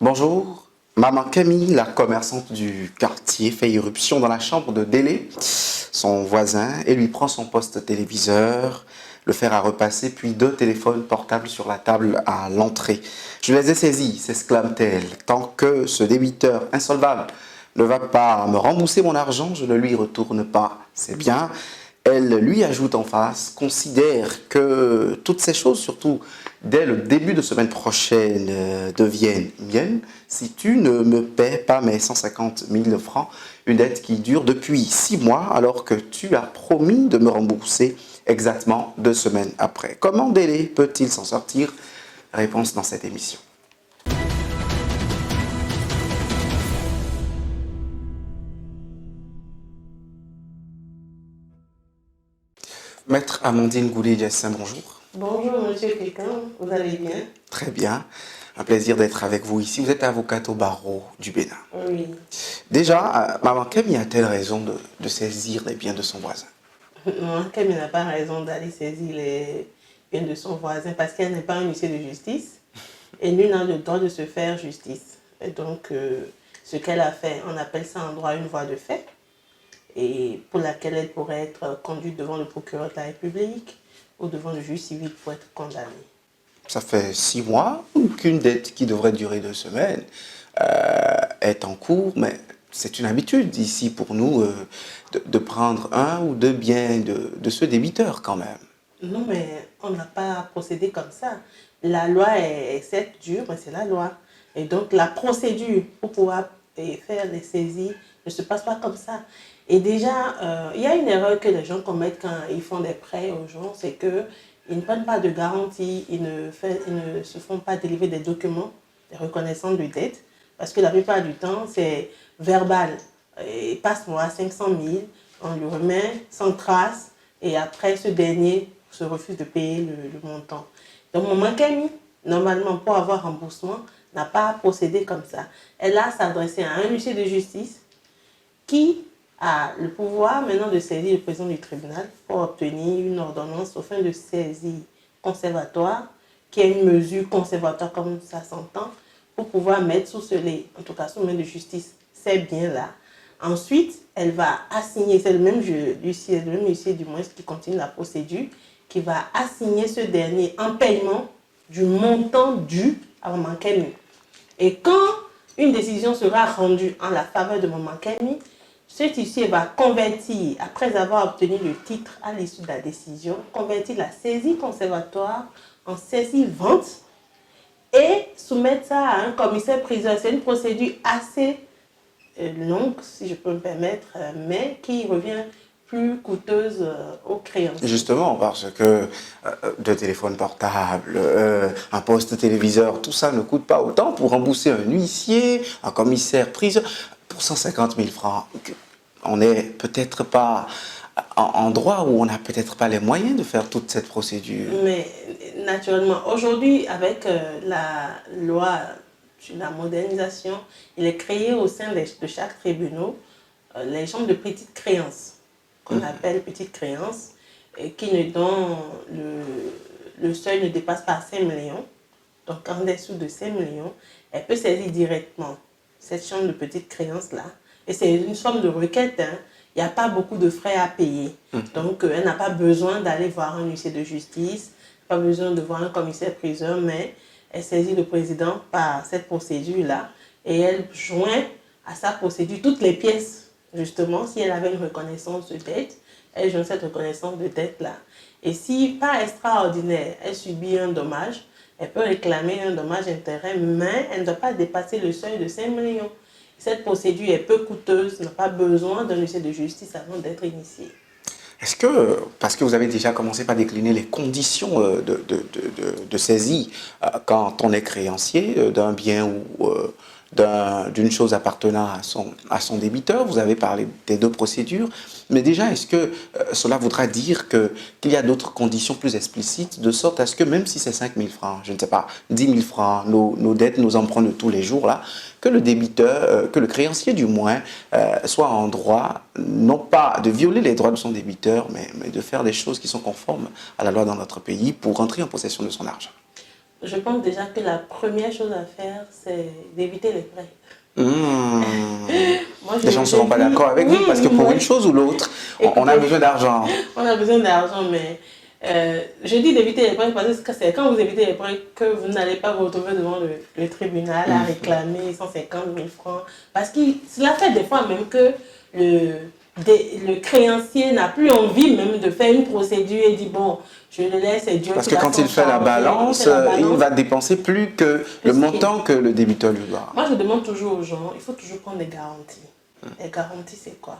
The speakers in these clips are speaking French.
Bonjour, Maman Camille, la commerçante du quartier, fait irruption dans la chambre de Délé, son voisin, et lui prend son poste téléviseur, le fer à repasser, puis deux téléphones portables sur la table à l'entrée. Je les ai saisis, s'exclame-t-elle, tant que ce débiteur insolvable ne va pas me rembourser mon argent, je ne lui retourne pas. C'est bien. Elle lui ajoute en face, considère que toutes ces choses, surtout dès le début de semaine prochaine, deviennent miennes si tu ne me paies pas mes 150 000 francs, une dette qui dure depuis 6 mois alors que tu as promis de me rembourser exactement 2 semaines après. Comment Délé peut-il s'en sortir? Réponse dans cette émission. Maître Amandine Goulet-Diassin, bonjour. Bonjour, monsieur quelqu'un, vous allez bien? Très bien, un plaisir d'être avec vous ici. Vous êtes avocate au barreau du Bénin. Oui. Déjà, Maman Camille a-t-elle raison de saisir les biens de son voisin? Non, Camille n'a pas raison d'aller saisir les biens de son voisin parce qu'elle n'est pas un huissier de justice et nul n'a le droit de se faire justice. Et donc, ce qu'elle a fait, on appelle ça en droit une voie de fait et pour laquelle elle pourrait être conduite devant le procureur de la République ou devant le juge civil pour être condamnée. Ça fait 6 mois qu'une dette qui devrait durer 2 semaines est en cours, mais c'est une habitude ici pour nous de prendre un ou deux biens de ce débiteur quand même. Non, mais on n'a pas procédé comme ça. La loi est certes dure, mais c'est la loi. Et donc, la procédure pour pouvoir faire les saisies ne se passe pas comme ça. Et déjà, il y a une erreur que les gens commettent quand ils font des prêts aux gens, c'est qu'ils ne prennent pas de garantie, ils ne se font pas délivrer des documents, des reconnaissances de dette, parce que la plupart du temps, c'est verbal. Et passe-moi 500 000, on lui remet sans trace, et après, ce dernier se refuse de payer le montant. Donc, Maman Camille, normalement, pour avoir remboursement, n'a pas procédé comme ça. Elle a s'adressé à un huissier de justice qui a le pouvoir maintenant de saisir le président du tribunal pour obtenir une ordonnance au fin de saisie conservatoire, qui est une mesure conservatoire comme ça s'entend, pour pouvoir mettre sous scellé, en tout cas sous main de justice, ces biens-là. Ensuite, elle va assigner, c'est le même huissier du moins qui continue la procédure, qui va assigner ce dernier en paiement du montant dû à Maman Camille. Et quand une décision sera rendue en la faveur de Maman Camille, cet huissier va convertir, après avoir obtenu le titre à l'issue de la décision, convertir la saisie conservatoire en saisie-vente et soumettre ça à un commissaire-priseur. C'est une procédure assez longue, si je peux me permettre, mais qui revient plus coûteuse aux créanciers. Justement, parce que deux téléphones portables, un poste téléviseur, tout ça ne coûte pas autant pour rembourser un huissier, un commissaire-priseur. Pour 150 000 francs, on n'est peut-être pas en droit ou on n'a peut-être pas les moyens de faire toute cette procédure. Mais naturellement, aujourd'hui, avec la loi sur la modernisation, il est créé au sein de chaque tribunal les chambres de petites créances, qu'on appelle petites créances, et dont le seuil ne dépasse pas 5 millions. Donc, en dessous de 5 millions, elle peut saisir directement cette chambre de petites créances-là. Et c'est une somme de requête, hein. Il n'y a pas beaucoup de frais à payer. Donc, elle n'a pas besoin d'aller voir un huissier de justice, pas besoin de voir un commissaire-priseur, mais elle saisit le président par cette procédure-là et elle joint à sa procédure toutes les pièces. Justement, si elle avait une reconnaissance de dette, elle joint cette reconnaissance de dette-là. Et si, pas extraordinaire, elle subit un dommage, elle peut réclamer un dommage-intérêt, mais elle ne doit pas dépasser le seuil de 5 millions. Cette procédure est peu coûteuse, n'a pas besoin d'un huissier de justice avant d'être initiée. Est-ce que, parce que vous avez déjà commencé par décliner les conditions de saisie quand on est créancier d'un bien ou d'une chose appartenant à son débiteur, vous avez parlé des deux procédures, mais déjà, est-ce que cela voudra dire qu'il y a d'autres conditions plus explicites, de sorte à ce que même si c'est 5 000 francs, je ne sais pas, 10 000 francs, nos dettes, nos emprunts de tous les jours, là, que le débiteur, que le créancier du moins, soit en droit, non pas de violer les droits de son débiteur, mais de faire des choses qui sont conformes à la loi dans notre pays pour rentrer en possession de son argent. Je pense déjà que la première chose à faire, c'est d'éviter les prêts. Mmh. Moi, Les gens ne seront pas d'accord avec vous parce que pour une chose ou l'autre, on a besoin d'argent. On a besoin d'argent, mais je dis d'éviter les prêts parce que c'est quand vous évitez les prêts que vous n'allez pas vous retrouver devant le tribunal à réclamer 150 000 francs. Parce que cela fait des fois même que le créancier n'a plus envie même de faire une procédure et dit bon, je le laisse, c'est Dieu parce qui que va quand il fait la balance, il va dépenser plus que le montant que le débiteur lui doit. Moi, je demande toujours aux gens, il faut toujours prendre des garanties. Les garanties, c'est quoi?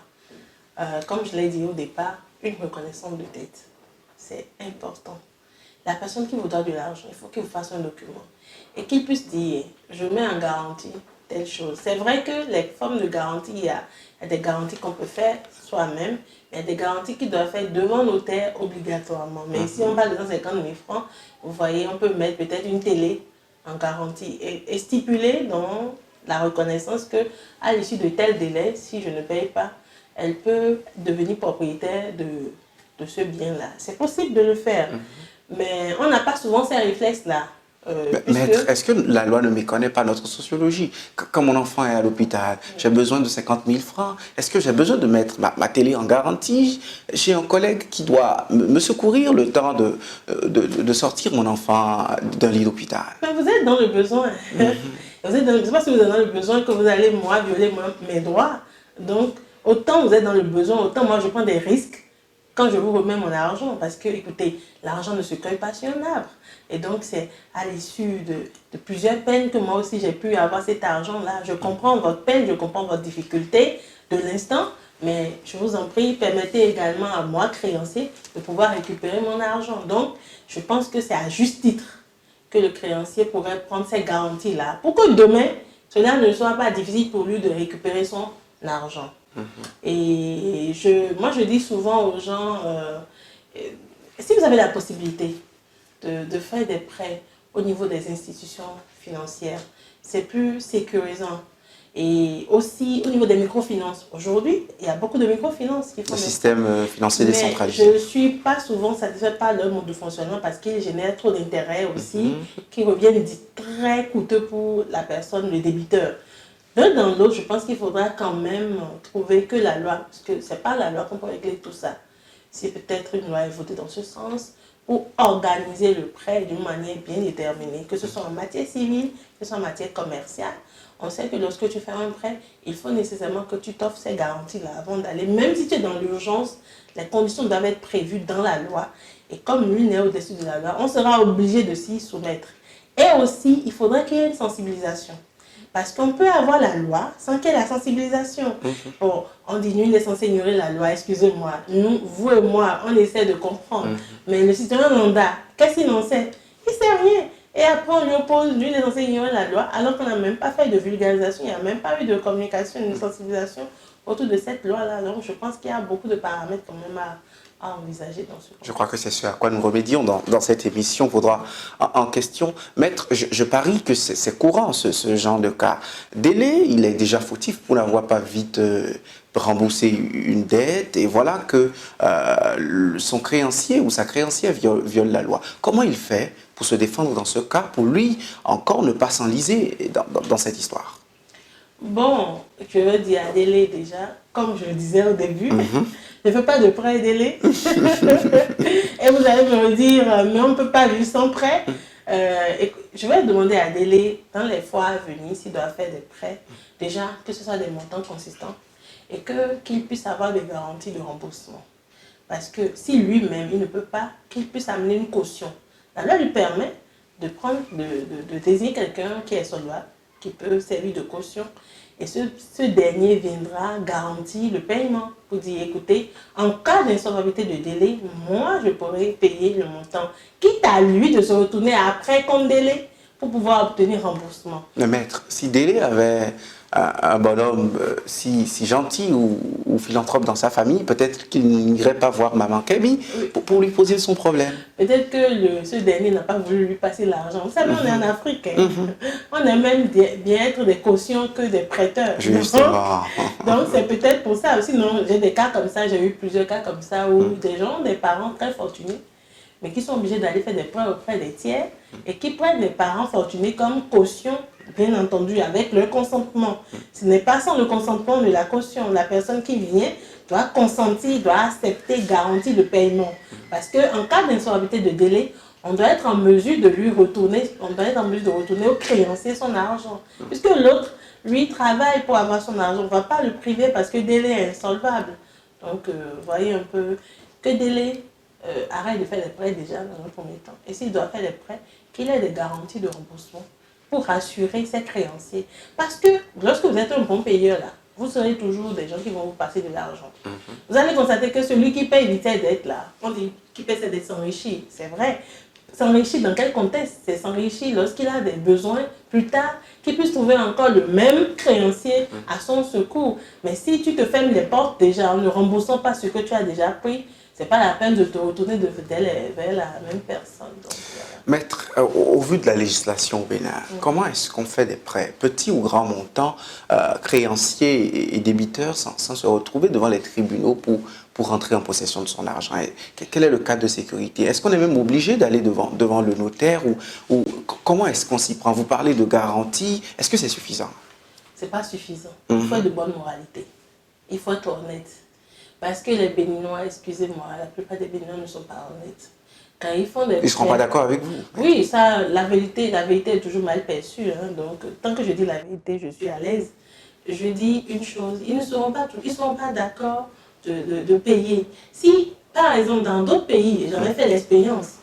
Comme je l'ai dit au départ, une reconnaissance de dette. C'est important. La personne qui vous doit de l'argent, il faut qu'il vous fasse un document et qu'il puisse dire, je mets en garantie telle chose. C'est vrai que les formes de garantie, il y a des garanties qu'on peut faire soi-même, mais il y a des garanties qui doivent faire devant notaire obligatoirement. Mais si on parle de 150 000 francs, vous voyez, on peut mettre peut-être une télé en garantie et stipuler dans la reconnaissance que à l'issue de tel délai, si je ne paye pas, elle peut devenir propriétaire de ce bien-là. C'est possible de le faire, mais on n'a pas souvent ces réflexes-là. Maître, est-ce que la loi ne méconnaît pas notre sociologie? Quand mon enfant est à l'hôpital, j'ai besoin de 50 000 francs. Est-ce que j'ai besoin de mettre ma télé en garantie? J'ai un collègue qui doit me secourir le temps de sortir mon enfant d'un lit d'hôpital. Mais vous êtes dans le besoin. Je ne sais pas si vous êtes dans le besoin que vous allez, moi, violer mes droits. Donc, autant vous êtes dans le besoin, autant moi, je prends des risques quand je vous remets mon argent. Parce que, écoutez, l'argent ne se cueille pas sur un arbre. Et donc, c'est à l'issue de plusieurs peines que moi aussi, j'ai pu avoir cet argent-là. Je comprends votre peine, je comprends votre difficulté de l'instant. Mais je vous en prie, permettez également à moi, créancier, de pouvoir récupérer mon argent. Donc, je pense que c'est à juste titre que le créancier pourrait prendre ces garanties-là pour que demain, cela ne soit pas difficile pour lui de récupérer son argent. Et moi, je dis souvent aux gens, si vous avez la possibilité de faire des prêts au niveau des institutions financières, c'est plus sécurisant. Et aussi au niveau des microfinances. Aujourd'hui, il y a beaucoup de microfinances qui font le système financier décentralisé. Je ne suis pas souvent satisfaite par leur mode de fonctionnement parce qu'ils génèrent trop d'intérêts aussi, qui reviennent très coûteux pour la personne, le débiteur. L'un dans l'autre, je pense qu'il faudra quand même trouver que la loi, parce que ce n'est pas la loi qu'on peut régler tout ça. Si peut-être une loi est votée dans ce sens, pour organiser le prêt d'une manière bien déterminée, que ce soit en matière civile, que ce soit en matière commerciale. On sait que lorsque tu fais un prêt, il faut nécessairement que tu t'offres ces garanties-là avant d'aller. Même si tu es dans l'urgence, les conditions doivent être prévues dans la loi. Et comme l'une est au-dessus de la loi, on sera obligé de s'y soumettre. Et aussi, il faudrait qu'il y ait une sensibilisation. Parce qu'on peut avoir la loi sans qu'il y ait la sensibilisation. Bon, on dit nul n'est censé ignorer la loi, excusez-moi. Nous, vous et moi, on essaie de comprendre. Mais le citoyen lambda, qu'est-ce qu'il en sait? Il ne sait rien. Et après, on lui oppose, nul n'est censé ignorer la loi, alors qu'on n'a même pas fait de vulgarisation, il n'y a même pas eu de communication, de sensibilisation autour de cette loi-là. Donc, je pense qu'il y a beaucoup de paramètres quand même à envisager dans ce contexte. Je crois que c'est ce à quoi nous remédions dans cette émission pour droit en question. Maître, je parie que c'est courant ce genre de cas. Délai, il est déjà fautif pour n'avoir pas vite rembourser une dette et voilà que son créancier ou sa créancière viole la loi. Comment il fait pour se défendre dans ce cas, pour lui encore ne pas s'enliser dans cette histoire? Bon, je veux dire à délai déjà, comme je le disais au début, ne fais pas de prêt délai. Et vous allez me dire, mais on ne peut pas vivre sans prêt. Je vais demander à délai, dans les fois à venir, s'il doit faire des prêts, déjà que ce soit des montants consistants et qu'il puisse avoir des garanties de remboursement. Parce que si lui-même, il ne peut pas, qu'il puisse amener une caution. La loi lui permet de désigner quelqu'un qui est solvable, qui peut servir de caution. Et ce dernier viendra garantir le paiement pour dire, écoutez, en cas d'insolvabilité de délai, moi, je pourrais payer le montant, quitte à lui de se retourner après comme délai pour pouvoir obtenir remboursement. Le maître, si délai avait un bonhomme si gentil ou philanthrope dans sa famille, peut-être qu'il n'irait pas voir maman Kemi pour lui poser son problème. Peut-être que ce dernier n'a pas voulu lui passer l'argent. Vous savez, on est en Afrique. Hein. On aime même bien être des cautions que des prêteurs. Justement. Donc, c'est peut-être pour ça. Sinon, j'ai des cas comme ça, j'ai eu plusieurs cas comme ça où des gens, des parents très fortunés, mais qui sont obligés d'aller faire des prêts auprès des tiers et qui prennent les parents fortunés comme caution, bien entendu, avec leur consentement. Ce n'est pas sans le consentement de la caution. La personne qui vient doit consentir, doit accepter, garantir le paiement. Parce qu'en cas d'insolvabilité de délai, on doit être en mesure de lui retourner, on doit être en mesure de retourner au créancier son argent. Puisque l'autre, lui, travaille pour avoir son argent. On ne va pas le priver parce que délai est insolvable. Donc, voyez un peu que délai arrête de faire des prêts déjà dans un premier temps. Et s'il doit faire des prêts, qu'il ait des garanties de remboursement pour rassurer ses créanciers. Parce que lorsque vous êtes un bon payeur, là, vous serez toujours des gens qui vont vous passer de l'argent. Vous allez constater que celui qui paye éviter d'être là. On dit qui paye, c'est de s'enrichir. C'est vrai. S'enrichir dans quel contexte? C'est s'enrichir lorsqu'il a des besoins plus tard, qu'il puisse trouver encore le même créancier à son secours. Mais si tu te fermes les portes déjà en ne remboursant pas ce que tu as déjà pris, c'est pas la peine de te retourner vers la même personne. Donc, voilà. Maître, au vu de la législation au Bénin, comment est-ce qu'on fait des prêts, petits ou grands montants, créanciers et débiteurs, sans se retrouver devant les tribunaux pour rentrer en possession de son argent? Et quel est le cadre de sécurité? Est-ce qu'on est même obligé d'aller devant le notaire ou comment est-ce qu'on s'y prend? Vous parlez de garantie, est-ce que c'est suffisant? C'est pas suffisant. Il faut être de bonne moralité. Il faut être honnête. Parce que les Béninois, excusez-moi, la plupart des Béninois ne sont pas honnêtes. Quand ils font des Ils ne seront pas d'accord avec vous? Oui, ça, la vérité est toujours mal perçue. Hein, donc, tant que je dis la vérité, je suis à l'aise. Je dis une chose, ils ne seront pas d'accord de payer. Si, par exemple, dans d'autres pays, j'en ai fait l'expérience,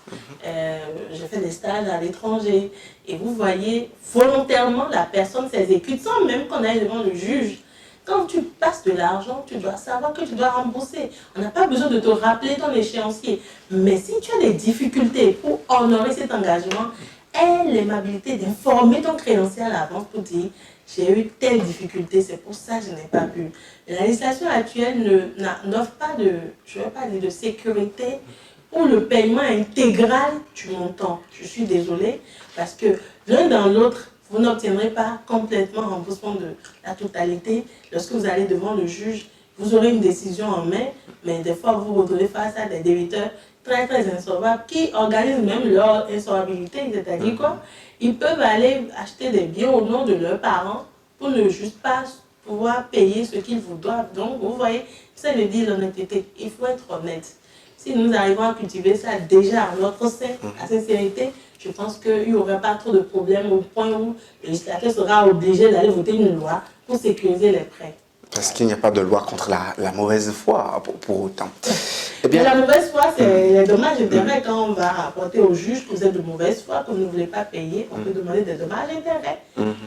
j'ai fait des stages à l'étranger, et vous voyez, volontairement, la personne s'exécute sans même qu'on aille devant le juge. Quand tu passes de l'argent, tu dois savoir que tu dois rembourser. On n'a pas besoin de te rappeler ton échéancier. Mais si tu as des difficultés pour honorer cet engagement, aie l'aimabilité d'informer ton créancier à l'avance pour dire j'ai eu telle difficulté, c'est pour ça que je n'ai pas pu. La législation actuelle n'offre pas je vais pas dire de sécurité pour le paiement intégral du montant. Je suis désolée parce que l'un dans l'autre, vous n'obtiendrez pas complètement remboursement de la totalité. Lorsque vous allez devant le juge, vous aurez une décision en main, mais des fois vous vous retrouvez face à des débiteurs très insolvables qui organisent même leur insolvabilité. C'est-à-dire quoi? Ils peuvent aller acheter des biens au nom de leurs parents pour ne juste pas pouvoir payer ce qu'ils vous doivent. Donc vous voyez, ça veut dire l'honnêteté. Il faut être honnête. Si nous arrivons à cultiver ça déjà en notre sein, la sincérité, je pense qu'il n'y aura pas trop de problèmes au point où le législateur sera obligé d'aller voter une loi pour sécuriser les prêts. Parce qu'il n'y a pas de loi contre la mauvaise foi pour autant. Eh bien, mais la mauvaise foi, c'est les dommages d'intérêt. Quand on va rapporter au juge que vous êtes de mauvaise foi, que vous ne voulez pas payer, on peut demander des dommages d'intérêt.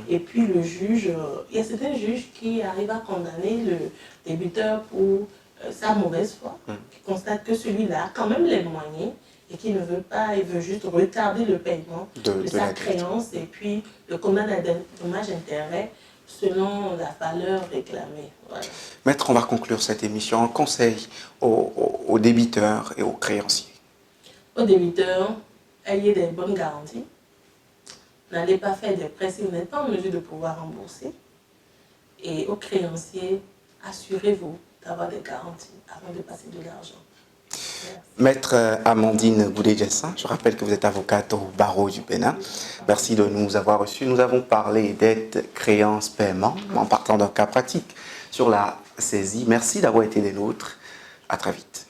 Et puis le juge, il y a certains juges qui arrivent à condamner le débiteur pour sa mauvaise foi, qui constate que celui-là a quand même les moyens et qui ne veut pas, il veut juste retarder le paiement de sa créance et puis le condamne à des dommages d'intérêt selon la valeur réclamée. Voilà. Maître, on va conclure cette émission. Un conseil aux débiteurs et aux créanciers. Aux débiteurs, ayez des bonnes garanties. N'allez pas faire des prêts si vous n'êtes pas en mesure de pouvoir rembourser. Et aux créanciers, assurez-vous d'avoir des garanties avant de passer de l'argent. Maître Amandine Goudé-Jessin, je rappelle que vous êtes avocate au barreau du Bénin. Merci de nous avoir reçus. Nous avons parlé d'aide, créance, paiement, en partant d'un cas pratique sur la saisie. Merci d'avoir été des nôtres. À très vite.